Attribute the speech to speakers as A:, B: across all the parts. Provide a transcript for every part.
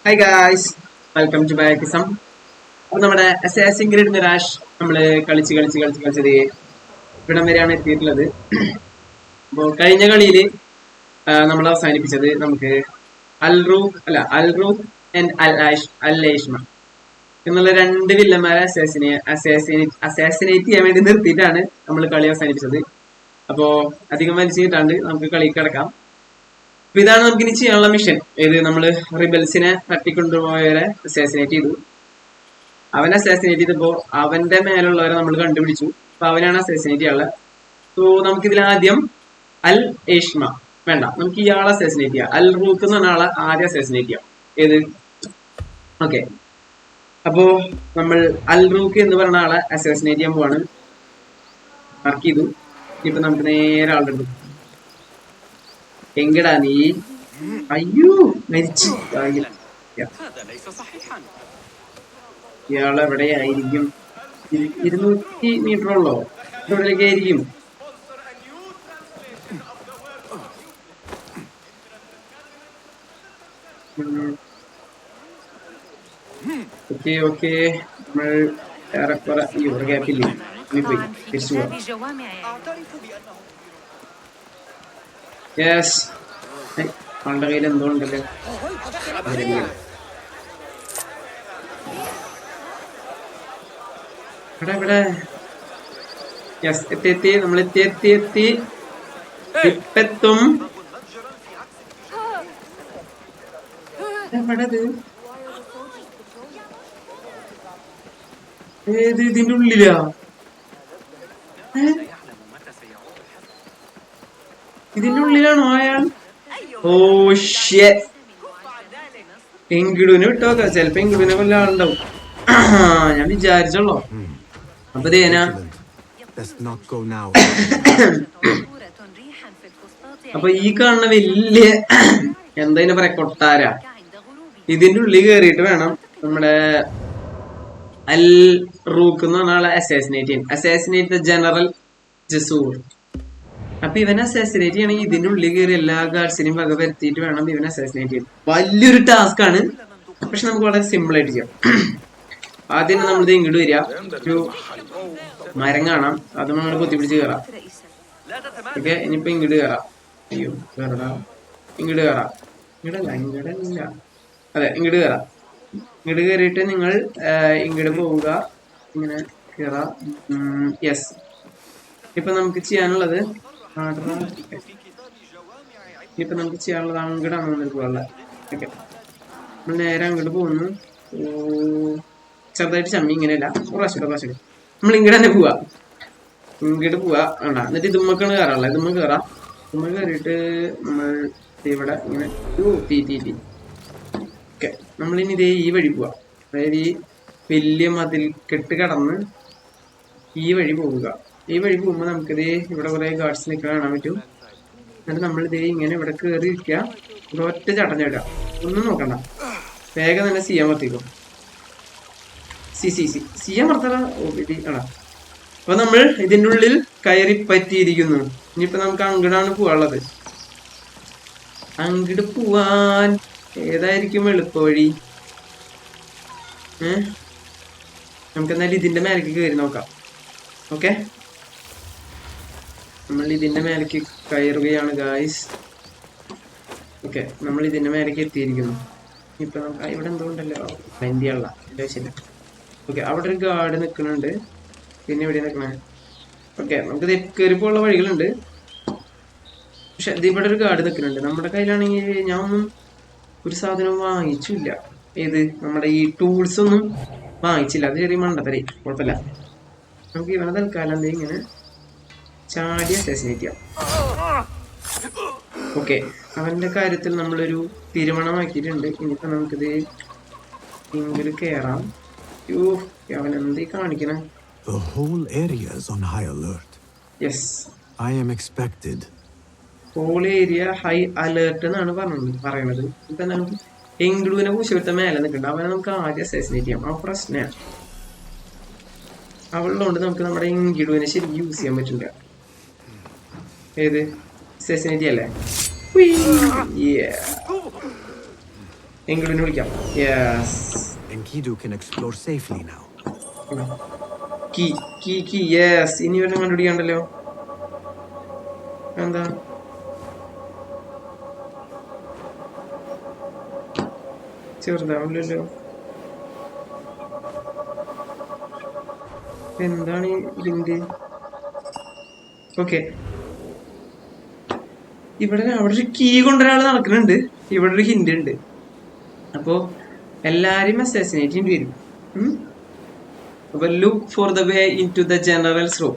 A: Hi guys, welcome to ബാക്കിസം. അപ്പൊ നമ്മുടെ അസാസിൻ ക്രീഡ് മിറാഷ് നമ്മള് കളിച്ചത് ഇവിടം വരെയാണ് എത്തിയിട്ടുള്ളത്. അപ്പോൾ കഴിഞ്ഞ കളിയിൽ നമ്മൾ അവസാനിപ്പിച്ചത് നമുക്ക് അൽറൂഖ് ആൻഡ് അൽ ഐഷ്മ എന്നുള്ള രണ്ട് വില്ലന്മാരെ അസാസിനേറ്റ് ചെയ്യാൻ വേണ്ടി നിർത്തിയിട്ടാണ് നമ്മൾ കളി അവസാനിപ്പിച്ചത്. അപ്പോ അധികം വലിച്ചു കിട്ടാണ്ട് നമുക്ക് കളി കിടക്കാം. അപ്പൊ ഇതാണ് നമുക്ക് ഇനി ചെയ്യാനുള്ള മിഷൻ. ഏത് നമ്മള് റിബൽസിനെ തട്ടിക്കൊണ്ടുപോയവരെ അസാസിനേറ്റ് ചെയ്തു. അവനെ അസാസിനേറ്റ് ചെയ്തപ്പോ അവന്റെ മേലുള്ളവരെ നമ്മൾ കണ്ടുപിടിച്ചു. അപ്പൊ അവനാണ് അസാസിനേറ്റ് ചെയ്യാനുള്ളത്. സോ നമുക്ക് ഇതിൽ ആദ്യം അൽ ഏഷ്മ വേണ്ട, നമുക്ക് ഇയാളെ അസാസിനേറ്റ് ചെയ്യാം. അൽ റൂക്ക് എന്ന് പറഞ്ഞ ആളെ ആദ്യം അസാസിനേറ്റ് ചെയ്യാം. ഏത് ഓക്കെ. അപ്പോ നമ്മൾ അൽ റൂക്ക് എന്ന് പറഞ്ഞ ആളെ അസാസിനേറ്റ് ചെയ്യാൻ പോവാണ്. മാർക്ക് ചെയ്തു. ഇപ്പൊ നമുക്ക് നേരെ ആളുടെ അടുത്ത് എങ്കടാ നീ. അയ്യോ മരിച്ചു. ഇയാളെവിടെയായിരിക്കും? 200 മീറ്ററുള്ളോ? ഇവിടേക്ക് ആയിരിക്കും. ഓക്കെ നമ്മൾ ഏറെക്കുറെ ഈ ഒരു ഗ്യാപ്പില്ലേ പോയി തിരിച്ചു പോവാം. യെസ്, ആളുടെ കയ്യിൽ എന്തോ ഉണ്ടല്ലോ. ഇവിടെ യെസ്, എത്തി നമ്മൾ എത്തി ഇപ്പെത്തും. എവിടത്? ഏത് ഇതിന്റെ ഉള്ളിലാ? ഇതിന്റെ ഉള്ളിലാണോ അയാൾ? ഓ ഷ്യ, പെങ്കിടുവിനെ വിട്ടോക്ക, ചിലപ്പോ പെങ്കിടുവിനെ കൊല്ല ആളുണ്ടാവും. ഞാൻ വിചാരിച്ചോളോ. അപ്പൊ ദേനാ അപ്പൊ ഈ കാണുന്ന വലിയ എന്താ പറയാ, കൊട്ടാര. ഇതിന്റെ ഉള്ളിൽ കേറിയിട്ട് വേണം നമ്മുടെ അൽ റൂക്ക് എന്ന് പറഞ്ഞ ആളെ അസാസിനേറ്റ് ദ ജനറൽ ജസൂർ. അപ്പൊ ഇവനെ അസാസിനേറ്റ് ചെയ്യണമെങ്കിൽ ഇതിന്റെ ഉള്ളിൽ കയറി എല്ലാ ഗാർഡ്സിനെയും വക വരുത്തിയിട്ട് വേണം ഇവനെ അസാസിനേറ്റ് ചെയ്യാൻ. വലിയൊരു ടാസ്ക് ആണ്, പക്ഷെ നമുക്ക് വളരെ സിമ്പിൾ ആയിട്ട് ചെയ്യാം. ആദ്യം നമ്മളിത് ഇങ്ങോട്ട് വരിക, ഒരു മരം കാണാം, അത് നമ്മൾ കുത്തിപ്പിടിച്ച് കയറാം. ഓക്കെ, ഇനിയിപ്പോ ഇങ്ങോട്ട് കയറാം. അയ്യോ കയറടാ, ഇങ്ങോട്ട് കയറാം. ഇങ്ങോട്ടല്ല അതെ, ഇങ്ങോട്ട് കയറാം. ഇങ്ങോട്ട് കയറിയിട്ട് നിങ്ങൾ ഇങ്ങോട്ട് പോവുക, ഇങ്ങനെ കയറാം. യെസ്, ഇപ്പൊ നമുക്ക് ചെയ്യാനുള്ളത് അങ്ങോട്ടാണ് പോകാനുള്ളത്. ഓക്കെ, നമ്മൾ നേരെ അങ്ങോട്ട് പോകുന്നു. ചെറുതായിട്ട് ചമ്മി, ഇങ്ങനെയല്ല, പ്രാവശ്യം നമ്മൾ ഇങ്ങോട്ട് തന്നെ പോവാ. ഇങ്ങോട്ട് പോവാ വേണ്ട, എന്നിട്ട് ഇതുമ്മക്കാണ് കയറാനുള്ളത്. ഇതുമ്മ കയറാം. ഇതുമ്മ കയറിയിട്ട് നമ്മൾ ഇവിടെ ഇങ്ങനെ തീ ഓക്കെ. നമ്മളിനി ഇതേ ഈ വഴി പോവാ. അതായത് ഈ വലിയ മതിൽ കെട്ട് കടന്ന് ഈ വഴി പോവുക. ഈ വഴി പോകുമ്പോൾ നമുക്കിത് ഇവിടെ കുറെ ഗാർഡ്സ് നിൽക്കാൻ കാണാൻ പറ്റും. എന്നിട്ട് നമ്മളിതേ ഇങ്ങനെ ഇവിടെ കയറി ഇരിക്കുക. ഇവിടെ ഒറ്റ ചട്ടം ചാടുക, ഒന്നും നോക്കണ്ട, വേഗം തന്നെ സി അമർത്തിക്കും. സി അമർത്തല. അപ്പൊ നമ്മൾ ഇതിൻ്റെ ഉള്ളിൽ കയറി പറ്റിയിരിക്കുന്നു. ഇനിയിപ്പോ നമുക്ക് അങ്ങടാണ് പോവാനുള്ളത്. അങ്ങട് പോവാൻ ഏതായിരിക്കും എളുപ്പ വഴി? നമുക്ക് എന്നാലും ഇതിന്റെ മേലേക്ക് കയറി നോക്കാം. ഓക്കെ, നമ്മൾ ഇതിന്റെ മേലേക്ക് കയറുകയാണ് ഗായ്സ്. ഓക്കെ, നമ്മൾ ഇതിന്റെ മേലേക്ക് എത്തിയിരിക്കുന്നു. ഇപ്പൊ നമുക്ക് ഇവിടെ എന്തുകൊണ്ടല്ലോ എന്തിയുള്ള ആവശ്യമില്ല. ഓക്കെ, അവിടെ ഒരു ഗാർഡ് നിൽക്കുന്നുണ്ട്. പിന്നെ ഇവിടെ നിൽക്കണേ. ഓക്കെ, നമുക്ക് കയറിപ്പോയുള്ള വഴികളുണ്ട്, പക്ഷെ ഇവിടെ ഒരു ഗാർഡ് നിൽക്കുന്നുണ്ട്. നമ്മുടെ കയ്യിലാണെങ്കിൽ ഞാൻ ഒന്നും ഒരു സാധനം വാങ്ങിച്ചില്ല. ഏത് നമ്മുടെ ഈ ടൂൾസ് ഒന്നും വാങ്ങിച്ചില്ല. അത് ചെറിയ മണ്ടത്തരേ, കുഴപ്പമില്ല. നമുക്ക് ഇവനെ തൽക്കാലം ഇങ്ങനെ ചാടി അസാസിനേറ്റ് ചെയ്യാം. ഓക്കെ, അവന്റെ കാര്യത്തിൽ നമ്മളൊരു തീരുമാനമാക്കിയിട്ടുണ്ട്. ഇനിയിപ്പോ നമുക്കിത് ഇങ്ങോട്ട് കേറാം. അവൻ എന്തീ കാണിക്കണേ? ഹോൾ ഏരിയ ഹൈ അലേർട്ട് എന്നാണ് പറയണത്. ഇപ്പൊ നമുക്ക് എങ്കിളുവിനെ കുശിവിടുത്തെ മേലെ നിൽക്കണ്ട. അവനെ നമുക്ക് ആദ്യം അസാസിനേറ്റ് ചെയ്യാം. ആ പ്രശ്നമാണ് അവളുള്ളതുകൊണ്ട് നമുക്ക് നമ്മുടെ എങ്കിളുവിനെ ശരിക്കും യൂസ് ചെയ്യാൻ പറ്റില്ല. ഏത് അസാസിനേറ്റ് അല്ലേ? എങ്കിലിനെ വിളിക്കാം. Yes,
B: Enkidu can explore safely now.
A: കീ യെസ്. ഇനി വല്ലതും കണ്ടുപിടിക്കണ്ടല്ലോ. എന്താ ചെറുതാവില്ലല്ലോ. എന്താണ് ഈ ഹിന്റ്? ഓക്കെ, ഇവിടെ ഒരു കീ കൊണ്ടൊരാൾ നടക്കുന്നുണ്ട്. ഇവിടെ ഒരു ഹിന്റ് ഉണ്ട്. അപ്പോ എല്ലാരും അസാസിനേറ്റ് ചെയ്യേണ്ടി വരും. അപ്പൊ look for the way into the general's room.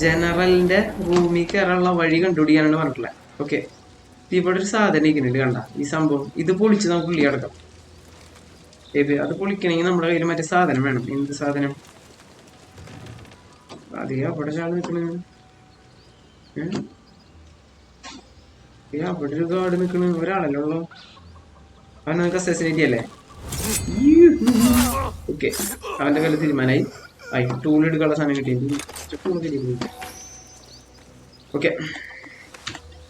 A: ജനറലിന്റെ റൂമിൽ കയറാനുള്ള വഴി കണ്ടുപിടിക്കാനാണ് പറഞ്ഞിട്ടുള്ളത്. ഓക്കെ, ഇവിടെ ഒരു സാധനം ഇരിക്കുന്നുണ്ട്, കണ്ട ഈ സംഭവം. ഇത് പൊളിച്ച് നമുക്ക് ഉള്ളി അടക്കാം. അത് പൊളിക്കണമെങ്കിൽ നമ്മുടെ കയ്യിൽ മറ്റേ സാധനം വേണം. എന്ത് സാധനം? അതെയാ അവിടെ ചാൾ നിൽക്കണ, അവിടെ ഒരു ഗാർഡ് നിൽക്കണ ഒരാളല്ലേ ഉള്ളു. അവൻ നമുക്ക് അസാസിനേറ്റ് ചെയ്യല്ലേ? ഓക്കെ, അവന്റെ കയ്യിൽ തീരുമാനമായി. ടൂൾ എടുക്കാനുള്ള സാധനം കിട്ടിയിട്ടുണ്ട്. ഓക്കെ,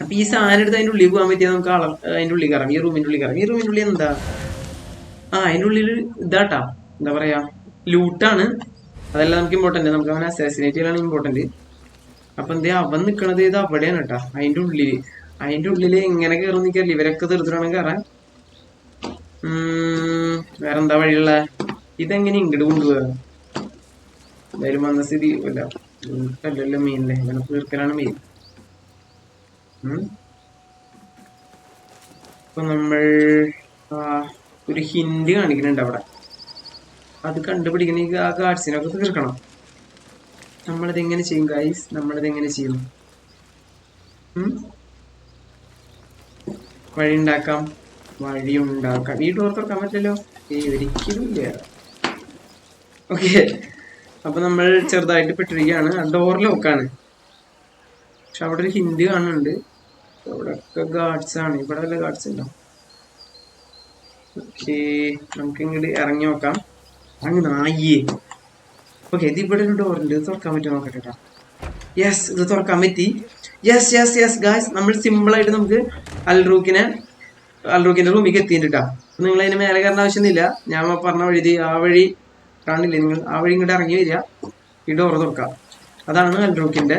A: അപ്പൊ ഈ സാധനം എടുത്ത് അതിന്റെ ഉള്ളിൽ പോകാൻ പറ്റിയാൽ നമുക്ക് അതിന്റെ ഉള്ളിൽ കയറാം. ഈ റൂമിന്റെ ഉള്ളിൽ കയറാം. ഈ റൂമിന്റെ ഉള്ളിൽ എന്താ? അതിന്റെ ഉള്ളിൽ ഇതാട്ടാ, എന്താ പറയാ, ലൂട്ടാണ്. അതെല്ലാം നമുക്ക് ഇമ്പോർട്ടന്റ്. നമുക്ക് അവനെ അസാസിനേറ്റ് ചെയ്യലാണ് ഇമ്പോർട്ടന്റ്. അപ്പൊ എന്തേ അവൻ നിക്കണത് ഇത് അവിടെയാണ് കേട്ടാ, അതിന്റെ ഉള്ളില്. അതിന്റെ ഉള്ളില് എങ്ങനെ കയറും നിക്കല്ലേ? ഇവരൊക്കെ തീർത്തിട്ടാണ് കയറാൻ. വേറെന്താ വഴിയുള്ള? ഇതെങ്ങനെ ഇങ്ങോട്ട് കൊണ്ടുപോകാ? എന്തായാലും വന്ന സ്ഥിതി അല്ല, അല്ലല്ലോ മെയിനല്ലേ, ഇങ്ങനെ തീർക്കലാണ് മെയിൻ. അപ്പൊ നമ്മൾ ഒരു ഹിന്റ് കാണിക്കുന്നുണ്ട് അവിടെ. അത് കണ്ടുപിടിക്കണമെങ്കിൽ ആ ഗാർഡ്സിനൊക്കെ തീർക്കണം. നമ്മളിത് എങ്ങനെ ചെയ്യും ഗൈസ്? നമ്മളിത് എങ്ങനെ ചെയ്യും? വഴി ഉണ്ടാക്കാം. ഈ ഡോർ തുറക്കാൻ പറ്റില്ലല്ലോ, ഒരിക്കലും ഇല്ല. ഓക്കെ, അപ്പൊ നമ്മൾ ചെറുതായിട്ട് പെട്ടിരിക്കുകയാണ്. ആ ഡോർ ലോക്കാണ്. പക്ഷെ അവിടെ ഒരു ഹിന്ദി കാണുന്നുണ്ട്. അവിടെ ഒക്കെ ഗാർഡ്സ് ആണ്. ഇവിടെ വല്ല ഗാർഡ്സ് ഉണ്ടോ? ഓക്കെ, നമുക്ക് ഇങ്ങോട്ട് ഇറങ്ങി നോക്കാം. അങ്ങ് നായേ. ഓക്കെ, ഇത് ഇവിടെ ഒരു ഡോറുണ്ട്. ഇത് തുറക്കാൻ പറ്റുമോ നോക്കട്ടെ. യെസ്, ഇത് തുറക്കാൻ പറ്റി. യെസ് യെസ് യെസ് ഗായ്സ്, നമ്മൾ സിമ്പിൾ ആയിട്ട് നമുക്ക് അൽറൂക്കിന്റെ റൂമിലേക്ക് എത്തിയിട്ടാ. നിങ്ങൾ അതിന് മേലെ കയറേണ്ട ആവശ്യമൊന്നുമില്ല. ഞാൻ പറഞ്ഞ വഴി, ആ വഴി കാണില്ലേ നിങ്ങൾ? ആ വഴി ഇങ്ങോട്ട് ഇറങ്ങി വരിക, ഈ ഡോറ് തുറക്കാം. അതാണ് അൽറൂക്കിന്റെ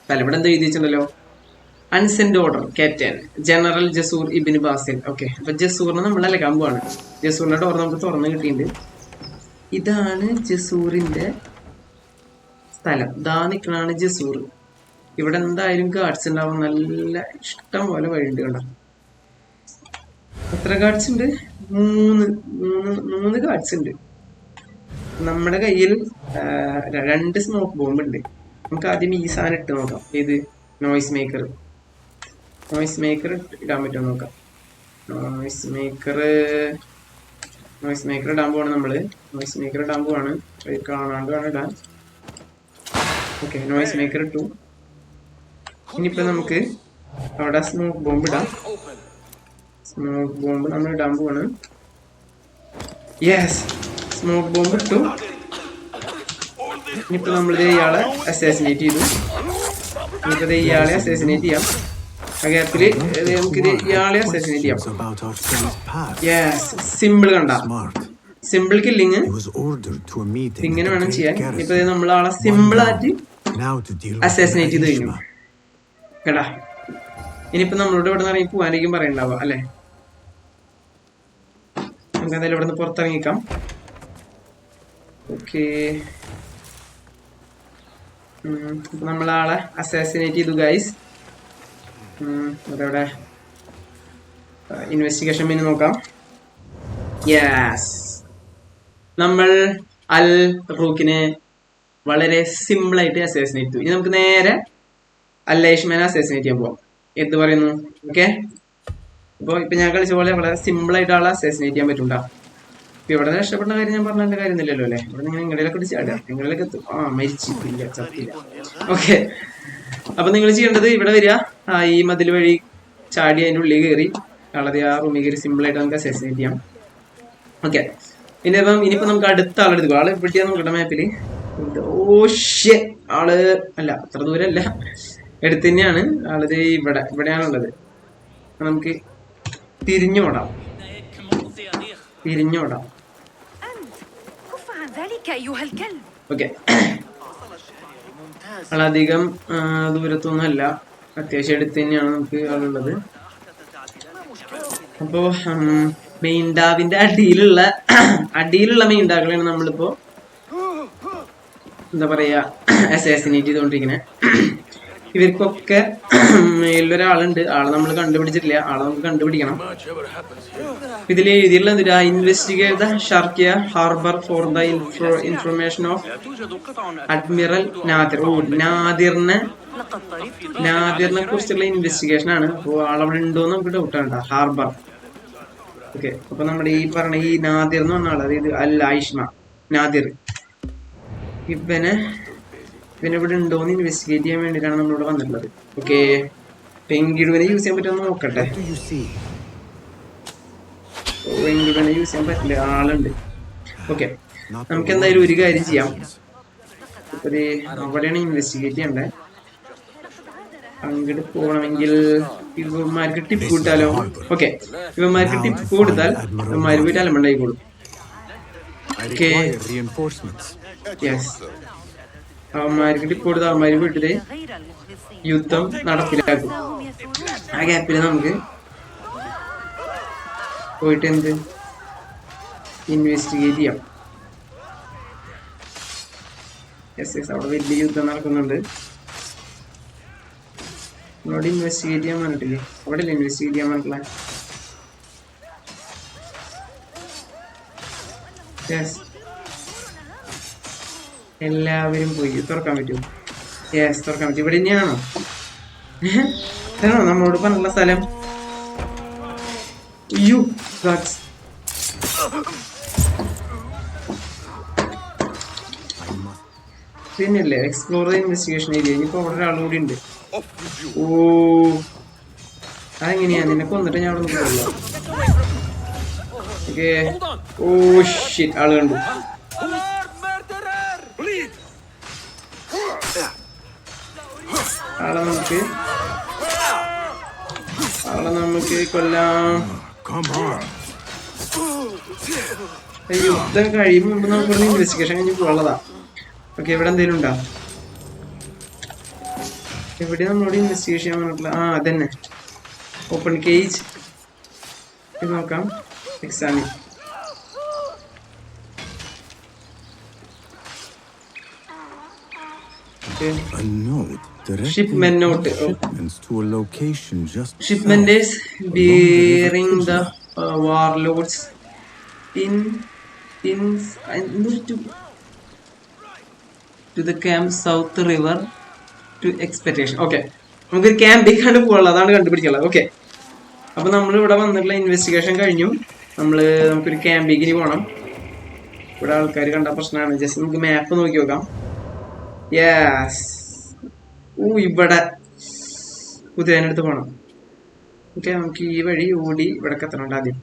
A: സ്ഥലം. ഇവിടെ എന്താ എഴുതി വെച്ചിട്ടുണ്ടല്ലോ? Unsend order captain general Jessore ഇബിൻ ബാസിൽ. ഓക്കെ, അപ്പൊ ജസൂറിനെ നമ്മളല്ലേ കമ്പുമാണ്. ജസൂറിന്റെ ഡോർ നമുക്ക് തുറന്ന് കിട്ടിയിട്ടുണ്ട്. ഇതാണ് ജസൂറിന്റെ സ്ഥലം. ദാ നിൽക്കണാണ് ജസൂർ. ഇവിടെ എന്തായാലും ഗാർഡ്സ് ഉണ്ടാവും. നല്ല ഇഷ്ടം പോലെ വഴിയുണ്ട്. കണ്ടോ എത്ര ഗാർഡ്സ് ഉണ്ട്? മൂന്ന് ഗാർഡ്സ് ഉണ്ട്. നമ്മുടെ കയ്യിൽ 2 സ്മോക്ക് ബോംബ് ഉണ്ട്. നമുക്ക് ആദ്യം ഈ സാധനം ഇട്ട് നോക്കാം. ഏത്? നോയ്സ് മേക്കർ ഇടാൻ പറ്റുമോ നോക്കാം. നോയ്സ് മേക്കർ ഇടാൻ പോവാണ് നമ്മള്. നോയ്സ് മേക്കർ ഇടാൻ പോവാണ്. കാണാണ്ട് വേണം ഇടാൻ. ഓക്കെ, നോയ്സ് മേക്കർ ഇട്ടു. ഇനിയിപ്പോ നമുക്ക് അവിടെ സ്മോക്ക് ബോംബ് ഇടാം. സ്മോക്ക് ബോംബ് നമ്മൾ ഇടാൻ പോവാണ്. യെസ്, സ്മോക്ക് ബോംബ് ഇട്ടു. ഇനിയിപ്പോ നമ്മളിത് ഇയാളെ അസാസിനേറ്റ് ചെയ്തു. നമുക്കത് ഇയാളെ അസാസിനേറ്റ് ചെയ്യാം. ആ ഗ്യാപ്പില് നമുക്കിത് ഇയാളെ അസാസിനേറ്റ് ചെയ്യാം. യെസ്, സിമ്പിൾ കണ്ട, സിമ്പിൾ കില്ലിങ്. ഇങ്ങനെ വേണം ചെയ്യാൻ. ഇപ്പൊ നമ്മൾ ആളെ സിമ്പിൾ ആയിട്ട് അസാസിനേറ്റ് ചെയ്ത് കഴിഞ്ഞു കേട്ടാ. ഇനിയിപ്പോ നമ്മളോട് ഇവിടെ നിന്ന് ഇറങ്ങി പോവാനായിരിക്കും പറയണ്ടാവുക അല്ലെ? നമുക്ക് എന്തായാലും ഇവിടെ നിന്ന് പുറത്തിറങ്ങിക്കാം. ഓക്കെ, നമ്മളാളെ അസാസിനേറ്റ് ചെയ്തു ഗൈസ്. അതവിടെ ഇൻവെസ്റ്റിഗേഷൻ മെനു നോക്കാം. യെസ്, നമ്മൾ അൽ റൂക്കിനെ വളരെ സിമ്പിൾ ആയിട്ട് അസാസിനേറ്റ് ചെയ്തു. ഇനി നമുക്ക് നേരെ അല്ലൈഷ്മാനെ അസാസിനേറ്റ് ചെയ്യാൻ പോവാം. എന്ത് പറയുന്നു? ഓക്കെ, ഇപ്പൊ ഞാൻ കളിച്ച പോലെ വളരെ സിമ്പിൾ ആയിട്ട് ആളെ അസാസിനേറ്റ് ചെയ്യാൻ പറ്റുണ്ടാ. ഇപ്പൊ ഇവിടെ രക്ഷപ്പെടുന്ന കാര്യം ഞാൻ പറഞ്ഞ കാര്യമൊന്നുമില്ലല്ലോ അല്ലെ? ഇവിടെ നിങ്ങൾ നിങ്ങളിലൊക്കെ ചാടുക, നിങ്ങളിലൊക്കെ എത്തും. മരിച്ചിട്ടില്ല, ചത്തില്ല. ഓക്കെ, അപ്പൊ നിങ്ങൾ ചെയ്യേണ്ടത് ഇവിടെ വരിക, ഈ മതിൽ വഴി ചാടി അതിൻ്റെ ഉള്ളിൽ കയറി വളരെ ആ റൂമിൽ കയറി സിമ്പിൾ ആയിട്ട് നമുക്ക് അസാസിനേറ്റ് ചെയ്യാം. ഓക്കെ, ഇനിയിപ്പോ നമുക്ക് അടുത്ത ആളെടുക്കും. ആള് എവിടെയാ നോക്കട്ടെ മാപ്പില്. ആള് അല്ല, അത്ര ദൂരമല്ല, എടുത്ത് തന്നെയാണ്. ആളത് ഇവിടെയാണുള്ളത്. നമുക്ക് തിരിഞ്ഞോടാം. തിരിഞ്ഞോടാം. ഓക്കെ, ആളധികം ദൂരത്തൊന്നുമല്ല, അത്യാവശ്യം അടുത്ത് തന്നെയാണ് നമുക്ക് ആളുള്ളത്. അപ്പോ മെയിൻ ഡാവിന്റെ അടിയിലുള്ള മെയിൻ ഡാകളാണ് നമ്മളിപ്പോ എന്താ പറയാ അസാസിനേറ്റ് ചെയ്തോണ്ടിരിക്കണേ. ഇവർക്കൊക്കെ മേലൊരാളുണ്ട്, ആളെ നമ്മൾ കണ്ടുപിടിച്ചിട്ടില്ല, ആളെ നമുക്ക് കണ്ടുപിടിക്കണം. ഇതിൽ എഴുതിയുള്ളത് investigate the Sharqiya harbour for the information of admiral Nadir. നാദിറിനെ കുറിച്ചുള്ള ഇൻവെസ്റ്റിഗേഷൻ ആണ്. അപ്പോൾ ആളവിടെ ഉണ്ടോന്ന് നമുക്ക് ഡൗട്ടാണ്. ഹാർബർ. ഓക്കെ, അപ്പൊ നമ്മുടെ ഈ പറഞ്ഞ ഈ നാദിർ എന്ന് പറഞ്ഞ ആള്, അതായത് അൽ ആയിഷ്മ നാദിർ, ഇവനെ ഇവിടെ ഉണ്ടോന്ന് ഇൻവെസ്റ്റിഗേറ്റ് ചെയ്യാൻ വേണ്ടിയിട്ടാണ് നമ്മളിവിടെ വന്നിട്ടുള്ളത്. ഓക്കെ, പെങ്കിടുവിനെ യൂസ് ചെയ്യാൻ പറ്റുമോ നോക്കട്ടെ. പെങ്കിടുവിനെ യൂസ് ചെയ്യാൻ പറ്റില്ല, ആളുണ്ട്. ഓക്കെ, നമുക്ക് എന്തായാലും ഒരു കാര്യം ചെയ്യാം. അവിടെയാണ് ഇൻവെസ്റ്റിഗേറ്റ് ചെയ്യണ്ടേ. അങ്ങോട്ട് പോകണമെങ്കിൽ ഇവന്മാർക്ക് ടിപ്പ് കൊടുത്താലോ? ഓക്കെ, ഇവന്മാർക്ക് ടിപ്പ് കൊടുത്താൽ ഇവന്മാർ പോയിട്ട് അലമ്പണ്ടായിക്കോളും. ഓക്കെ, യെസ്, അവന്മാർക്ക് ടിപ്പ് കൊടുത്താൽ അവന്മാര് വീട്ടില് യുദ്ധം നടപ്പിലാക്കും. ആ ഗ്യാപ്പില് നമുക്ക് പോയിട്ട് എന്ത് ഇൻവെസ്റ്റിഗേറ്റ് ചെയ്യാം. യെസ് യെസ്, അവിടെ വലിയ യുദ്ധം നടക്കുന്നുണ്ട്. അവിടെ ഇൻവെസ്റ്റിഗേറ്റ് ചെയ്യാൻ പറഞ്ഞിട്ടില്ലേ? അവിടെ ഇൻവെസ്റ്റിഗേറ്റ് ചെയ്യാൻ പറഞ്ഞിട്ടില്ല. യെസ്, എല്ലാവരും പോയി. തുറക്കാൻ പറ്റുമോ? യെസ്, തുറക്കാൻ പറ്റും. ഇവിടെ തന്നെയാണോ? നമ്മളോട് പറഞ്ഞുള്ള സ്ഥലം? യു പിന്നല്ലേ എക്സ്പ്ലോർ ഇൻവെസ്റ്റിഗേഷൻ ഏരിയ. ഇനിയിപ്പോ അവിടെ ഒരാൾ കൂടി ഉണ്ട്. ഓ, അതെങ്ങനെയാ? നിന്നെ കൊന്നിട്ട് ഞാൻ അവിടെ നിൽക്കുമല്ലോ. ഓക്കെ, ഓ ഷിറ്റ്, ആള് കണ്ടു. ആളെ നമുക്ക് കൊല്ലാം. യുദ്ധം കഴിയും മുമ്പ് നമുക്ക് ഇൻവെസ്റ്റിഗേഷൻ കഴിഞ്ഞ് പോകാനുള്ളതാ. ഓക്കെ, ഇവിടെ എന്തെങ്കിലും ഉണ്ടോ? എവിടെ നമ്മളോട് ഇൻവെസ്റ്റിഗേഷൻ ചെയ്യാൻ പറഞ്ഞിട്ടില്ല. ആ, അതന്നെ, ഓപ്പൺ കേജ്. ഇത് നോക്കാം. Examine. Shipment note. Shipment is bearing the warlords to the camp South River to expectation. Okay, നമുക്ക് ക്യാമ്പിലേക്കാണ് പോകാനുള്ളത്, അതാണ് കണ്ടുപിടിക്കാനുള്ളത്. ഓക്കെ, അപ്പൊ നമ്മൾ ഇവിടെ വന്നിട്ടുള്ള ഇൻവെസ്റ്റിഗേഷൻ കഴിഞ്ഞു. നമുക്കൊരു ക്യാമ്പിലേക്ക് പോകണം. ഇവിടെ ആൾക്കാർ കണ്ട പ്രശ്നമാണ്. ജസ്റ്റ് നമുക്ക് മാപ്പ് നോക്കി നോക്കാം. യെസ്, ഇവിടെ കുതിരേനടുത്ത് പോണം. ഓക്കെ, നമുക്ക് ഈ വഴി ഓടി ഇവിടെ എത്തണം ആദ്യം.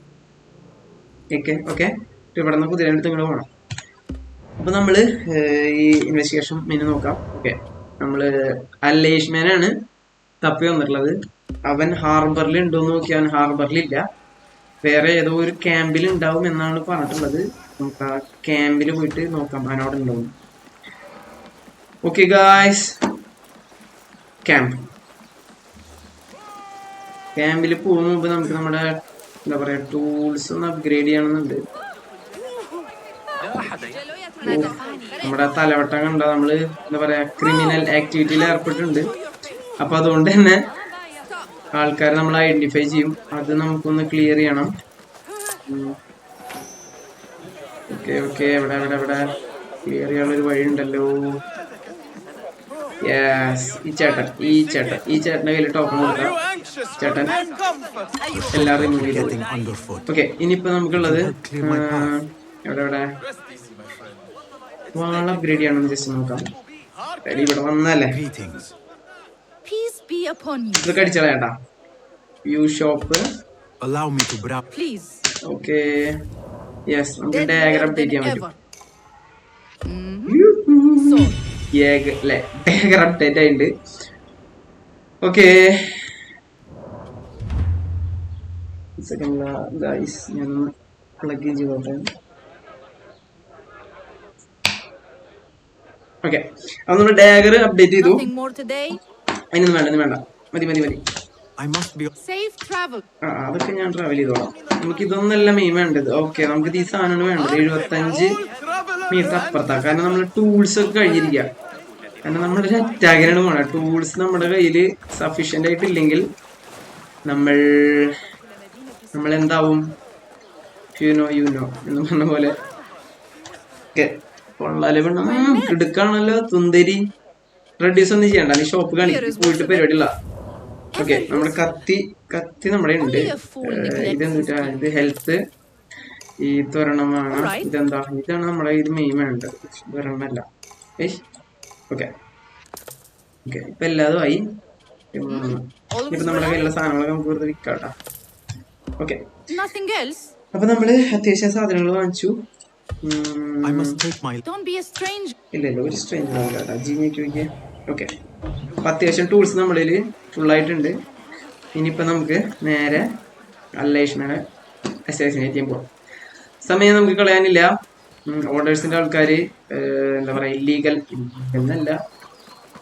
A: ഓക്കെ, ഇവിടെ നിന്ന് കുതിരേനടുത്ത് ഇങ്ങോട്ട് പോകണം. അപ്പൊ നമ്മള് ഈ ഇൻവെസ്റ്റിഗേഷൻ മെനു നോക്കാം. ഓക്കെ, നമ്മള് അല്ലേഷ്മാനാണ് തപ്പി വന്നിട്ടുള്ളത്. അവൻ ഹാർബറിൽ ഉണ്ടോന്ന് നോക്കി. അവൻ ഹാർബറിലില്ല, വേറെ ഏതോ ഒരു ക്യാമ്പിൽ ഉണ്ടാവും എന്നാണ് പറഞ്ഞിട്ടുള്ളത്. നമുക്ക് ആ ക്യാമ്പിൽ പോയിട്ട് നോക്കാം അവനവിടെ ഉണ്ടാവും. ഓക്കെ ഗായ്സ്, ക്യാമ്പിൽ പോകുന്ന മുമ്പ് നമുക്ക് നമ്മുടെ എന്താ പറയാ ടൂൾസ് ഒന്ന് അപ്ഗ്രേഡ് ചെയ്യണമെന്നുണ്ട്. നമ്മുടെ തലവട്ടം കണ്ട നമ്മള് എന്താ പറയാ ക്രിമിനൽ ആക്ടിവിറ്റിയിൽ ഏർപ്പെട്ടിട്ടുണ്ട്. അപ്പൊ അതുകൊണ്ട് തന്നെ ആൾക്കാരെ നമ്മൾ ഐഡന്റിഫൈ ചെയ്യും. അത് നമുക്കൊന്ന് ക്ലിയർ ചെയ്യണം. ഓക്കെ, എവിടെ ക്ലിയർ ചെയ്യാനുള്ളൊരു വഴി ഉണ്ടല്ലോ. യെസ്, ഈ ചേട്ടന്റെ കയ്യിൽ ടോക്കൺ കൊടുക്കാം. ചേട്ടൻ എല്ലാം റിമൂവ് ചെയ്തത്. ഓക്കെ, ഇനിയിപ്പോ നമുക്കുള്ളത് എവിടെ വാൾ അപ്ഗ്രേഡ് ചെയ്യണം. ജസ്റ്റ് നോക്കാം. ഇവിടെ വന്നല്ലേ, ഇതൊക്കെ അടിച്ചേട്ടാ. View shop. ഓക്കെ, യെസ്, നമുക്ക് ഡയഗ്രം അപ്ഡേറ്റ് ചെയ്യാൻ പറ്റും. ഡയഗ്രം അപ്ഡേറ്റ് ആയിട്ടുണ്ട്. ഓക്കെ, സെക്കൻഡ് ഗൈസ്, ഞാൻ പ്ലഗ് ചെയ്തോട്ടെ. ഓക്കെ, അപ്പൊ നമ്മൾ ഡാഗർ അപ്ഡേറ്റ് ചെയ്തു. അതിനൊന്നും വേണ്ട, മതി.
B: I must be.
A: അതൊക്കെ ഞാൻ ട്രാവൽ ചെയ്തോളാം. നമുക്ക് ഇതൊന്നല്ല മെയിൻ വേണ്ടത്. ഓക്കെ, നമുക്ക് ഈ സാധനമാണ് വേണ്ടത്. 75 മീറ്റർ അപ്പുറത്താണ്. കാരണം നമ്മൾ ടൂൾസ് ഒക്കെ കഴിഞ്ഞിരിക്കുക. കാരണം നമ്മളൊരു അറ്റാക്കിനാണ് പോണത്. ടൂൾസ് നമ്മുടെ കയ്യിൽ സഫീഷ്യന്റ് ആയിട്ടില്ലെങ്കിൽ നമ്മൾ എന്താവും, യുനോ എന്ന് പറഞ്ഞ പോലെ. ഓക്കെ, കൊള്ളാലെ പെണ്ണം എടുക്കാണല്ലോ തുന്തരി. റെഡ്യൂസ് ഒന്നും ചെയ്യണ്ട, നീ ഷോപ്പ് പോയിട്ട് പരിപാടിയുള്ള. ഓക്കെ, നമ്മുടെ കത്തി നമ്മുടെ ഉണ്ട്. ഇതെന്താ, ഇത് ഹെൽത്ത്, ഈ ത്വരണമാണ്. ഇതാണ് നമ്മുടെ ഇത് മെയിൻ വേണ്ടത്. ത്വരണമല്ല. ഓക്കെ, ഇപ്പൊ എല്ലാതും ആയി. ഇപ്പൊ നമ്മുടെ കയ്യിലുള്ള സാധനങ്ങളൊക്കെ നമുക്ക് വെറുതെ വിൽക്കാട്ടാ. ഓക്കെ, അപ്പൊ നമ്മള് അത്യാവശ്യം സാധനങ്ങൾ വാങ്ങിച്ചു. ഇല്ലല്ലോ, ഒരു സ്ട്രേഞ്ച് ആവില്ല. ജിമിക്ക്. ഓക്കെ, അപ്പൊ അത്യാവശ്യം ടൂൾസ് നമ്മളിൽ ഫുള്ളായിട്ടുണ്ട്. ഇനിയിപ്പോൾ നമുക്ക് നേരെ അല്ലൈഷ്മാനെ അസാസിനേറ്റ് ചെയ്യാൻ പോകാം. സമയം നമുക്ക് കളയാനില്ല. ഓർഡേഴ്സിൻ്റെ ആൾക്കാർ എന്താ പറയുക, ഇല്ലീഗൽ എന്നല്ല,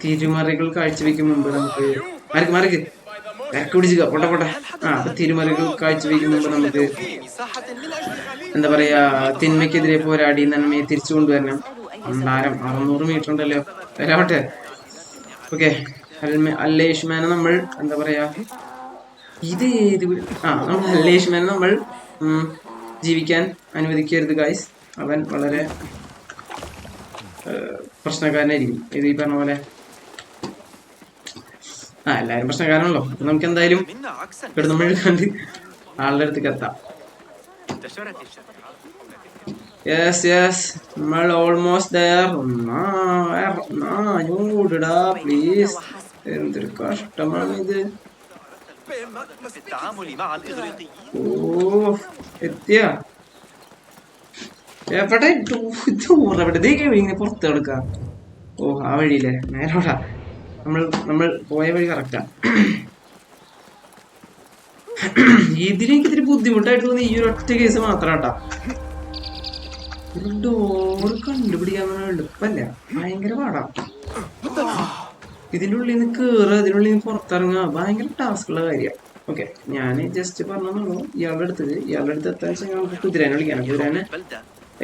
A: തിരുമറികൾ കാഴ്ചവെക്കും മുമ്പ് നമുക്ക് മറിക്ക് പിടിച്ചുക പൊട്ടെ. അപ്പൊ തിരുമറികൾ കാഴ്ചവെക്കും മുമ്പ് നമുക്ക് എന്താ പറയാ, തിന്മയ്ക്കെതിരെ പോരാടി നന്മയെ തിരിച്ചു കൊണ്ടുവരണം. 600 മീറ്റർ ഉണ്ടല്ലോ, വരാവട്ടെ. ഓക്കെ, അല്ലേഷ്മാനെ നമ്മൾ എന്താ പറയാ, നമ്മൾ അല്ലേഷ്മാനെ നമ്മൾ ജീവിക്കാൻ അനുവദിക്കരുത് ഗൈസ്. അവൻ വളരെ പ്രശ്നക്കാരനായിരിക്കും. ഇത് ഈ പറഞ്ഞ പോലെ എല്ലാരും പ്രശ്നക്കാരാണല്ലോ. അപ്പൊ നമുക്ക് എന്തായാലും ഇവിടെ നമ്മൾ കണ്ട് ആളുടെ അടുത്തേക്ക് എത്താം. യെസ്, നമ്മൾ ഓൾമോസ്റ്റ് ദയർ. പ്ലീസ്, എന്തൊരു കഷ്ടമാണ് ഇത്. എത്തിയ എവിടെ ഇങ്ങനെ പുറത്ത് കിടക്കാം. ആ വഴിയില്ലേ, നേരോടാ. നമ്മൾ പോയ വഴി കറക്റ്റാ. ഇതിലേക്ക് ഇത്തിരി ബുദ്ധിമുട്ടായിട്ട് തോന്നി ഈ ഒരു ഒറ്റ കേസ് മാത്രാട്ടാ. ഒരു ഡോർ കണ്ടുപിടിക്കാൻ എളുപ്പല്ല, ഭയങ്കര പാടാ. ഇതിൻ്റെ ഉള്ളിൽ നിന്ന് കേറുക, ഇതിനുള്ളിൽ നിന്ന് പുറത്തിറങ്ങുക, ഭയങ്കര ടാസ്കുള്ള കാര്യമാണ്. ഓക്കെ, ഞാൻ ജസ്റ്റ് പറഞ്ഞോളൂ. ഇയാളുടെ അടുത്ത് എത്താൻ വെച്ചാൽ നമുക്ക് കുതിരേനെ വിളിക്കാനും, കുതിരേനെ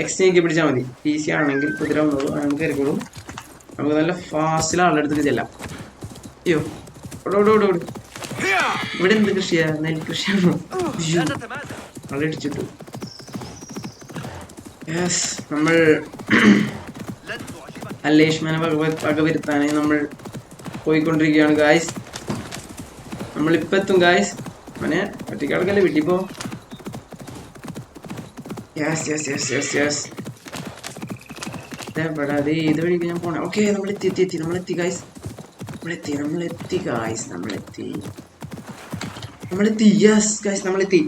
A: എക്സ്ചേഞ്ച് പിടിച്ചാൽ മതി. ഈസി ആണെങ്കിൽ കുതിര വന്നോളൂ, നമുക്ക് കയറിക്കോളും. നമുക്ക് നല്ല ഫാസ്റ്റിൽ ആളുടെ അടുത്തേക്ക് ചെല്ലാം. അയ്യോ, ഓടോട് ഇവിടെ എന്ത് കൃഷിയാ, നെൽകൃഷിയാണോ? ആളെ ഇടിച്ചിട്ടു. യെസ്, നമ്മൾ അല്ലേഷ്മാനെ വകവരുത്താനായി നമ്മൾ പോയിക്കൊണ്ടിരിക്കുകയാണ് ഗായ്സ്. നമ്മളിപ്പോൾ എത്തും ഗായ്സ്. അവനെ ഒറ്റയ്ക്കടക്കല്ലേ വീട്ടിൽ പോ. യെസ് എവിടെ ഏത് വഴിക്ക് ഞാൻ പോണേ? ഓക്കെ, നമ്മളെത്തി ഗായ്സ്. യെസ് ഗായ്സ്, നമ്മളെത്തി.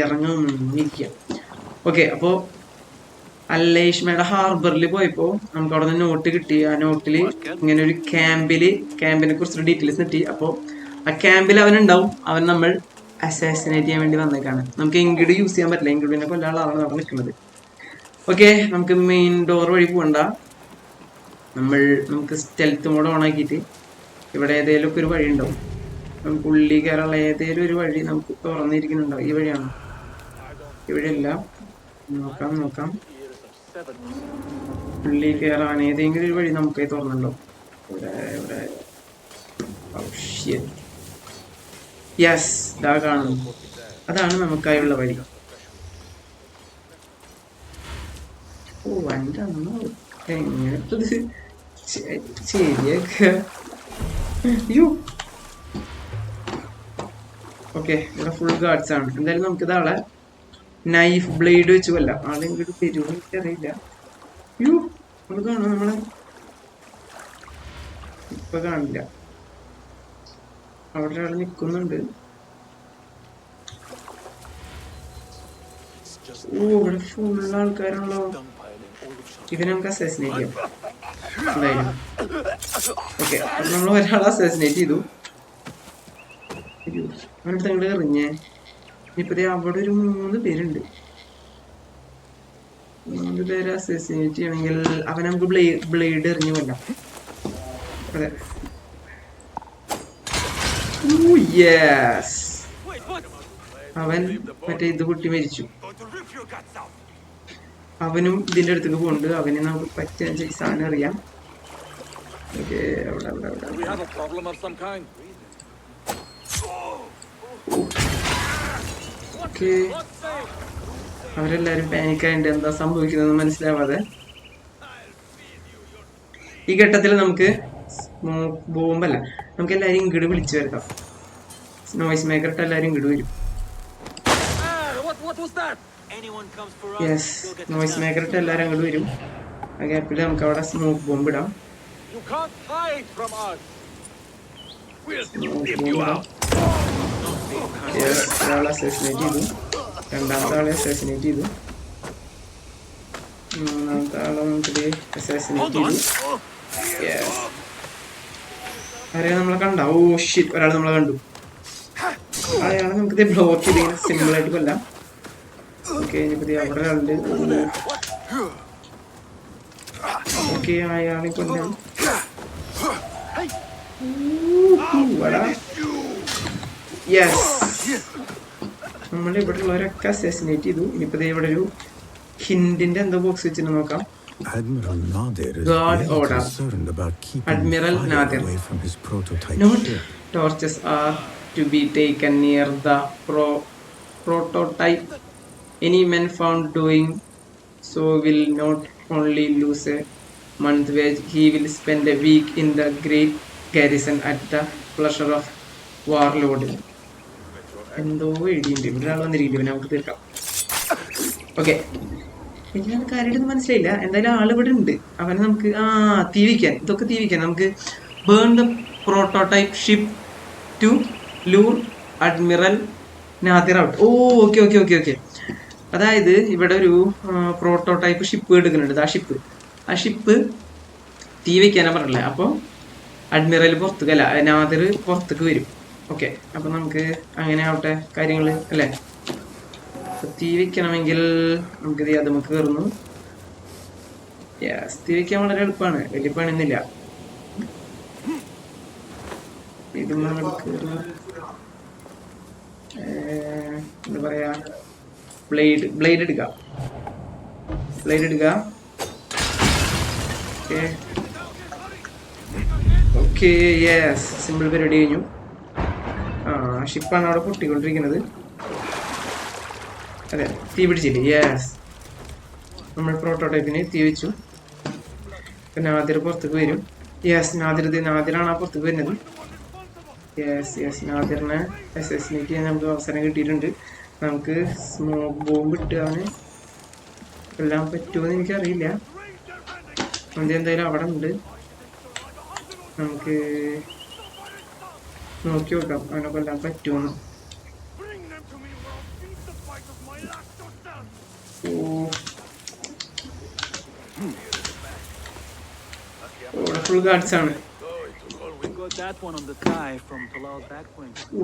A: ഇറങ്ങിയിരിക്കുക. ഓക്കെ, അപ്പോൾ അല്ലേഷ്മയുടെ ഹാർബറിൽ പോയപ്പോൾ നമുക്ക് അവിടെ നിന്ന് നോട്ട് കിട്ടി. ആ നോട്ടിൽ ഇങ്ങനെ ഒരു ക്യാമ്പിനെ കുറിച്ചുള്ള ഡീറ്റെയിൽസ് കിട്ടി. അപ്പോൾ ആ ക്യാമ്പിൽ അവനുണ്ടാവും. അവൻ നമ്മൾ അസാസിനേറ്റ് ചെയ്യാൻ വേണ്ടി വന്നേക്കാണ്. നമുക്ക് ഇൻഗ്രിഡ് യൂസ് ചെയ്യാൻ പറ്റില്ല, ഇൻഗ്രിഡിനെ കൊല്ലാനുള്ള ആളാണ് അവിടെ നിൽക്കുന്നത്. ഓക്കെ, നമുക്ക് മെയിൻ ഡോർ വഴി പോകണ്ട. നമുക്ക് സ്റ്റെൽത്ത് മോഡ് ഓൺ ആക്കിയിട്ട് ഇവിടെ ഏതെങ്കിലും ഒക്കെ ഒരു വഴി ഉണ്ടാവും. നമുക്ക് ഉള്ളിൽ കയറാനുള്ള ഏതെങ്കിലും ഒരു വഴി നമുക്ക് തുറന്നിരിക്കുന്നുണ്ടാവും. ഈ വഴിയാണ്, ഇവിടെയല്ല. നോക്കാം. ഉള്ളിൽ കയറാൻ ഏതെങ്കിലും ഒരു വഴി നമുക്ക് തുറന്നുണ്ടോ? ഇവിടെ യെസ്, ഇതാ കാണുന്നു. അതാണ് നമുക്കായുള്ള വഴി. എൻ്റെ അമ്മ, എങ്ങനത്തത് ശരിയാക്കുക. ഓക്കെ, ഇവിടെ ഫുൾ ഗാർഡ്സ് ആണ്. എന്തായാലും നമുക്ക് ഇതാളെ നൈഫ് ബ്ലേഡ് വെച്ച് കൊല്ലാം. ആളെ ഇങ്ങോട്ട് തരുമോ എനിക്കറിയില്ല. അത് കാണും, നമ്മളെ ഇപ്പൊ കാണില്ല. അവിടെ ഒരാൾ നിൽക്കുന്നുണ്ട്. ഇവിടെ ഫുൾ ആൾക്കാരുള്ളോ. ഇവനെ നമുക്ക് അസാസിനേറ്റ് ചെയ്യാം എന്തായാലും. ഓക്കെ, നമ്മൾ ഒരാളെ അസാസിനേറ്റ് ചെയ്തു. അവനടുത്ത് അങ്ങോട്ട് എറിഞ്ഞേ. ഇനിയിപ്പോ അവിടെ ഒരു 3 പേരുണ്ട്. 3 പേര് അസസിനേറ്റ് ചെയ്യണമെങ്കിൽ അവൻ നമുക്ക് ബ്ലേഡ് എറിഞ്ഞു കൊല്ലാം. അതെ. യെസ്, അവൻ മറ്റേ ഇത് കുട്ടി മരിച്ചു. അവനും ഇതിന്റെ അടുത്തേക്ക് പോകുന്നുണ്ട്. അവന് നമുക്ക് പറ്റിയ സാധനം അറിയാം. ഓക്കെ, അവിടെ അവിടെ അവിടെ ഓക്കെ. അവരെല്ലാരും പാനിക്കായിട്ട് എന്താ സംഭവിക്കുന്നതെന്ന് മനസ്സിലാവാതെ ഈ ഘട്ടത്തിൽ നമുക്ക് ബോംബല്ല, നമുക്ക് എല്ലാരും ഇങ്ങോട്ട് വിളിച്ചു വരുത്താം. നോയ്സ് മേക്കറിട്ട് എല്ലാരും ഇങ്ങോട്ട് വരും. യെസ്, നോയ്സ് മേക്കറിട്ട് എല്ലാരും അങ്ങോട്ട് വരും. ആ ഗ്യാപ്പിൽ നമുക്ക് അവിടെ സ്മോക്ക് ബോംബ് ഇടാം. യെസ്, ഒരാളെ അസസിനേറ്റ് ചെയ്തു. രണ്ടാമത്തെ ആളെ അസസിനേറ്റ് ചെയ്തു. മൂന്നാമത്തെ ആളെ നമുക്ക് അസസിനേറ്റ് ചെയ്തു. യെസ്, ആരെയാണ് നമ്മളെ കണ്ട? ഓ ഷിറ്റ്, ഒരാൾ നമ്മളെ കണ്ടു. അയാളെ നമുക്ക് ബ്ലോക്ക് ചെയ്ത് സിമ്പിൾ ആയിട്ട് കൊല്ലാം. ഓക്കെ, ഇനിയിപ്പോ അവിടെ ഒരാളുണ്ട്. ഓക്കെ, അയാളെ കൊല്ലാം. യെസ്, നമ്മൾ ഇവിടെ ഉള്ളവരൊക്കെ അസസിനേറ്റ് ചെയ്തു. ഇനിയിപ്പോ ഇവിടെ ഒരു ഹിന്ദിന്റെ എന്തോ ബോക്സ് വെച്ചിട്ട് നോക്കാം. God order. Admiral Nadir. Note: torches are to be taken near the prototype. Any man found doing so will not only lose a month's wage, he will spend a week in the great garrison at the pleasure of warlord. എന്തോ എഴുതിയുണ്ട് ഇവിടെ. ആൾ വന്നിരിക്കും, പിന്നെ നമുക്ക് തീർക്കാം. Okay, എനിക്ക് കാര്യമായിട്ടൊന്നും മനസ്സിലായില്ല. എന്തായാലും ആൾ ഇവിടെ ഉണ്ട്. അവനെ നമുക്ക് തീ വയ്ക്കാൻ, ഇതൊക്കെ തീ വയ്ക്കാൻ നമുക്ക് burn the prototype ship to lure admiral Nadir out. Oh okay okay okay okay. അതായത് ഇവിടെ ഒരു പ്രോട്ടോടൈപ്പ് ഷിപ്പ് എടുക്കുന്നുണ്ട്. ആ ഷിപ്പ് തീ വയ്ക്കാനാണ് പറഞ്ഞില്ലേ. അപ്പോൾ അഡ്മിറൽ പുറത്തേക്ക് അല്ല, നാദിർ പുറത്തേക്ക് വരും. ഓക്കെ, അപ്പം നമുക്ക് അങ്ങനെ ആവട്ടെ കാര്യങ്ങൾ അല്ലേ. തീ വെക്കണമെങ്കിൽ നമുക്ക് അത് നമുക്ക് കയറുന്നു. യെസ്, തീ വെക്കാൻ വളരെ എളുപ്പമാണ്, വലിയ പണിയൊന്നുമില്ല. ഇത് നമുക്ക് എന്താ പറയാ, ബ്ലേഡ് എടുക്കുക. ഓക്കെ യെസ്, സിമ്പിൾ പരിപാടി കഴിഞ്ഞു. ഷിപ്പാണ് അവിടെ പൊട്ടിക്കൊണ്ടിരിക്കുന്നത്. അതെ, തീ പിടിച്ചില്ലേ. യെസ്, നമ്മൾ പ്രോട്ടോടൈപ്പിന് തീ വെച്ചു. നാദിർ പുറത്തേക്ക് വരും. യെസ്, നാദിറാണ് ആ പുറത്തേക്ക് വരുന്നത്. യെസ്, നാദിറിനെ അസസിനേറ്റ് ചെയ്യാൻ നമുക്ക് അവസരം കിട്ടിയിട്ടുണ്ട്. നമുക്ക് സ്മോക്ക് ബോംബ് ഇട്ട് അവന് കൊല്ലാൻ പറ്റുമോയെന്ന് എനിക്കറിയില്ല. എന്തായാലും അവിടെ ഉണ്ട്, നമുക്ക് നോക്കി നോക്കാം അവനെ കൊല്ലാൻ പറ്റുമെന്ന്. ഫുൾ ഗാർഡ്സ് ആണ്.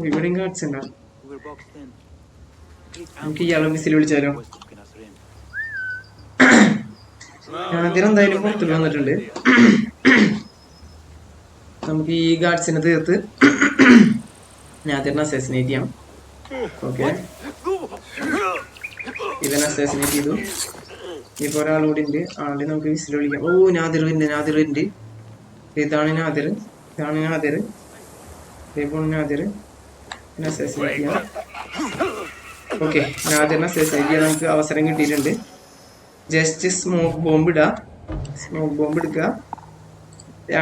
A: ഇവിടെയും ഗാർഡ്സ് ഉണ്ടാ. നമുക്ക് ഇയാളെ മിസിൽ വിളിച്ചാലോ. നാദിർ എന്തായാലും പുറത്തേക്ക് വന്നിട്ടുണ്ട്. നമുക്ക് ഈ ഗാർഡ്സിനെ തീർത്ത് നാദിറിനെ അസസിനേറ്റ് ചെയ്യാം. ഓക്കെ, ഇവനെ അസസിനേറ്റ് ചെയ്തു. ഇപ്പൊ ഒരാളുകൂടി ഉണ്ട്. ആളെ നമുക്ക് വിസിൽ വിളിക്കാം. ഓ നാദിർ ഉണ്ട്. ഇതാണ് നാദിർ. അസസിനേറ്റ് ചെയ്യാം. ഓക്കെ, നാദിറിനെ അസസിനേറ്റ് ചെയ്യാൻ നമുക്ക് അവസരം കിട്ടിയിട്ടുണ്ട്. ജസ്റ്റ് സ്മോക്ക് ബോംബ് എടുക്കുക.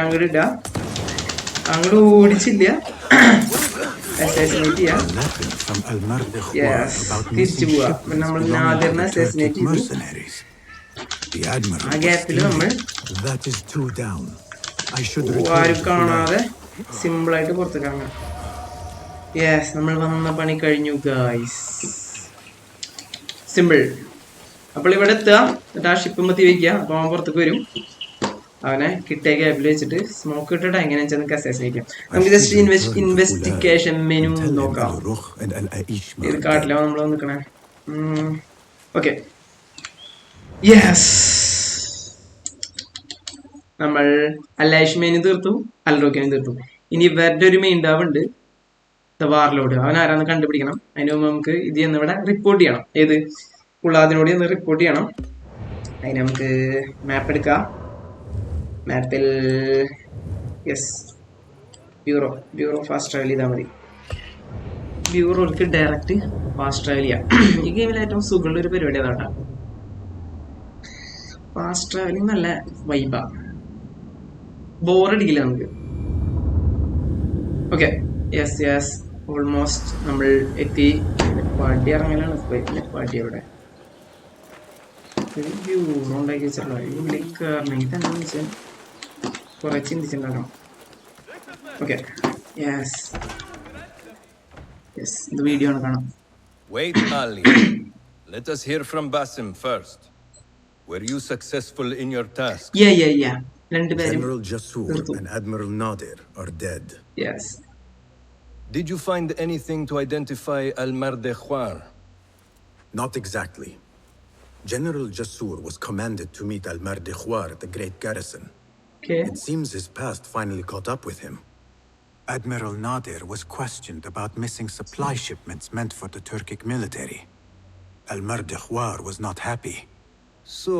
A: അങ്ങോട്ട് ഇടുക. അങ്ങോട്ട് ഓടിച്ചില്ല, അസസിനേറ്റ് ചെയ്യാം. തിരിച്ചു പോവാ. നമ്മൾ നാദിറിനെ അസസിനേറ്റ് ചെയ്തു. ആ ഗ്യാപ്പിൽ നമ്മൾ ആരും കാണാതെ സിമ്പിളായിട്ട് പുറത്തേക്ക് ഇറങ്ങാം. യെസ്, നമ്മൾ വന്ന പണി കഴിഞ്ഞു ഗായ്സ്. സിമ്പിൾ. അപ്പോൾ ഇവിടെ എത്തുക, എന്നിട്ട് ആ ഷിപ്പ് മത്തി വയ്ക്കുക. അപ്പോൾ അവൻ പുറത്തേക്ക് വരും. അവനെ കിട്ടിയ ഗ്യാപ്പിൽ വെച്ചിട്ട് സ്മോക്ക് ഇട്ടിട്ട് എങ്ങനെ വെച്ചാൽ നമുക്ക് അസസിനേറ്റ് ചെയ്യാം. നമുക്ക് ജസ്റ്റ് ഇൻവെസ്റ്റിഗേഷൻ മെനു നോക്കാം. ഏത് കാട്ടിലാണ് നമ്മൾ നിൽക്കണേ? ഓക്കെ, യെസ്, നമ്മൾ അല്ലാഷ്മേനെ തീർത്തു, അൽറോക്കിനെ തീർത്തു. ഇനി ഇവരുടെ ഒരു മെയിൻ ഡാവ് ഉണ്ട്, ദ വാർലോഡ്. അവൻ ആരാന്ന് കണ്ടുപിടിക്കണം. അതിന് മുമ്പ് നമുക്ക് ഇത് എന്നിവിടെ റിപ്പോർട്ട് ചെയ്യണം. ഏത് ഉള്ളാദിനോട് എന്ന് റിപ്പോർട്ട് ചെയ്യണം. അതിന് നമുക്ക് മാപ്പ് എടുക്കാം. മാപ്പിൽ യെസ്, ബ്യൂറോ ഫാസ്റ്റ് ട്രാവൽ ചെയ്താൽ മതി. ബ്യൂറോക്ക് ഡയറക്റ്റ് ഫാസ്റ്റ് ട്രാവൽ ചെയ്യാം. ഈ ഗെയിമിൽ ഏറ്റവും സുഖമുള്ള ഒരു പരിപാടി അതാട്ടാ. ഫാസ്റ്റ് ട്രാവലിംഗ് നല്ല വൈബാ, ബോറടിക്കില്ല നമുക്ക്. ഓക്കെ, യെസ്, ഓൾമോസ്റ്റ് നമ്മൾ എത്തി. പാട്ടി ഇറങ്ങലാണ്. പാട്ടി എവിടെ? ബ്യൂറോ ഉണ്ടാക്കി വെച്ചിട്ടുള്ള ഇവിടെ കയറണമെങ്കിൽ തന്നെ വെച്ചാൽ കുറെ ചിന്തിച്ചിട്ടുണ്ടാക്കണം. ഓക്കെ, യെസ്, ഇത് വീഡിയോ ആണ് കാണാം.
C: Wait, Ali. Let us hear from Basim first. Were you successful in your task?
A: Yeah.
B: General Jasur and Admiral Nadir are dead.
A: Yes.
C: Did you find anything to identify Al-Mardekhwar?
B: Not exactly. General Jasur was commanded to meet Al-Mardekhwar at the Great Garrison.
A: Okay.
B: It seems his past finally caught up with him. Admiral Nadir was questioned about missing supply shipments meant for the Turkic military. Al-Mardekhwar was not happy.
C: So,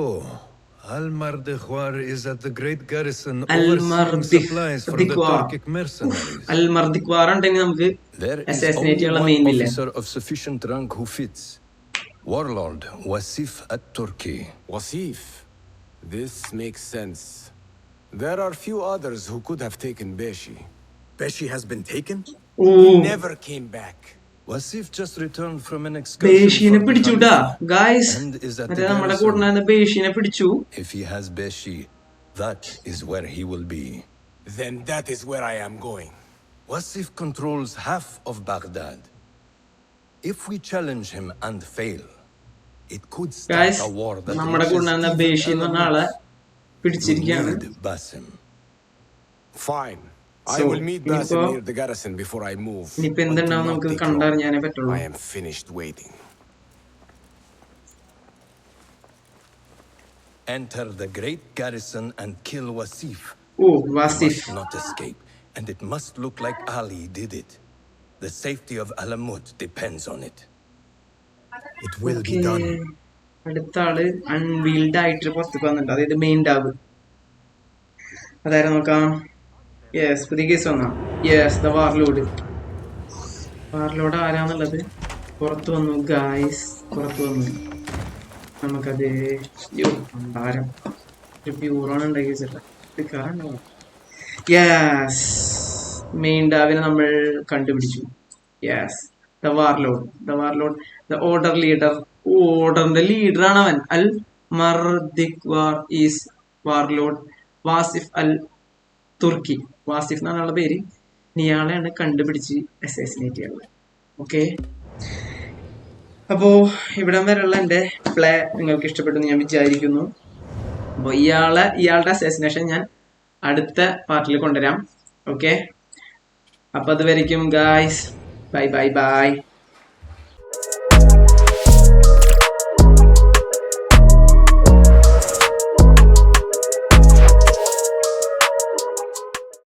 C: Al-Mardekhwar is at the Great Garrison
A: Al-Mardekhwar.
C: overseeing supplies for the Turkic mercenaries.
A: Al-Mardekhwar ഉണ്ടെങ്കിൽ നമുക്ക്
C: There is
A: assassinate
C: only
A: ചെയ്യാനുള്ള
C: one
A: main villain.
C: officer of sufficient rank who fits. Warlord Wasif at-Turki.
D: Wasif. This makes sense. There are few others who could have taken Beshi.
B: Beshi has been taken?
A: Oh,
D: Never came back.
C: Wasif just returned from an excursion
A: ബേഷിനെ
C: for the
A: പിടിച്ചുട്ടാ
C: Khalifa
A: guys.
C: and is at the
A: മറ്റേ നമ്മുടെ
C: garrison.
A: കൂടെ ബേഷിനെ പിടിച്ചു.
C: If he has Beshi, that is where he will be.
D: Then that is where I am going.
C: Wasif controls half of Baghdad. If we challenge him and fail, it could start
A: guys,
C: a war that
A: നമ്മുടെ കൂടെ
C: reaches
A: ബേഷി എന്ന്
C: even
A: പറഞ്ഞ ആളെ
C: Alamut.
A: പിടിച്ചിരിക്കുകയാണ്.
C: We need Basim.
D: Fine. I
A: So,
D: will meet Basim near the garrison before I move.
A: ഇനിയിപ്പോ എന്തുണ്ടാവും
D: But do
A: നമുക്ക്
D: not take
A: കണ്ടറിഞ്ഞാനേ
D: long.
A: പറ്റുള്ളൂ.
D: I am finished waiting.
C: Enter the great garrison and kill Wasif.
A: Oh,
C: He
A: Wasif.
C: must not escape, and it must look like Ali did it. The safety of Alamut depends on it.
B: It will be done.
A: അടുത്ത ആള് unveiled ആയിട്ട് പുറത്തേക്ക് വന്നിട്ടുണ്ട്. അതായത് main dab. അതായത് നോക്കാം. Yes, പുതിയ case വന്നാ. Yes, the warlord. വാർലോഡ് ആരാന്നുള്ളത് പുറത്തു വന്നു ഗായ്സ്, പുറത്തു വന്നു. നമുക്കത് അമ്പാരം ഒരു ബ്യൂറോണ് ഉണ്ടാക്കി വെച്ചിട്ട് യെസ്, മെയിൻ ഡാവിനെ നമ്മൾ കണ്ടുപിടിച്ചു. Yes, the warlord, the order leader. ഓർഡറിന്റെ ലീഡറാണ് അവൻ. അൽ മർദിഖ്വാർ ഈസ് വാർലോഡ് വാസിഫ് അൽ തുർക്കി. വാസിഫ് എന്നാണ് പേര്. ഇയാളെയാണ് കണ്ടുപിടിച്ച് അസാസിനേറ്റ് ചെയ്യുന്നത്. ഓക്കെ, അപ്പോ ഇവിടം വരെയുള്ള എൻ്റെ പ്ലേ നിങ്ങൾക്ക് ഇഷ്ടപ്പെട്ടെന്ന് ഞാൻ വിചാരിക്കുന്നു. അപ്പോൾ ഇയാളുടെ അസാസിനേഷൻ ഞാൻ അടുത്ത പാർട്ടിൽ കൊണ്ടുവരാം. ഓക്കെ, അപ്പൊ അതുവരെയ്ക്കും ഗായ്സ്, ബൈ.